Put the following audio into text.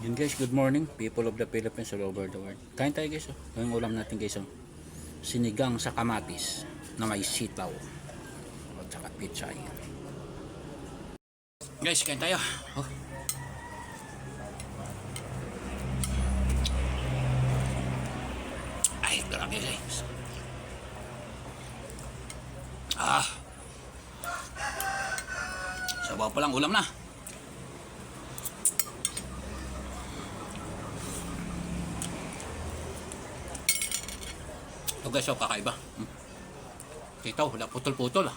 Yun guys, good morning people of the Philippines all over the world. Kain tayo guys, oh. Yung ulam natin guys, oh. Sinigang sa kamatis na may sitaw at saka pichay. Guys, kain tayo, oh. Ay, grabe guys. Sabaw pa lang ulam na. Ito guys, oh, kakaiba. Kita, wala putol-putol ah.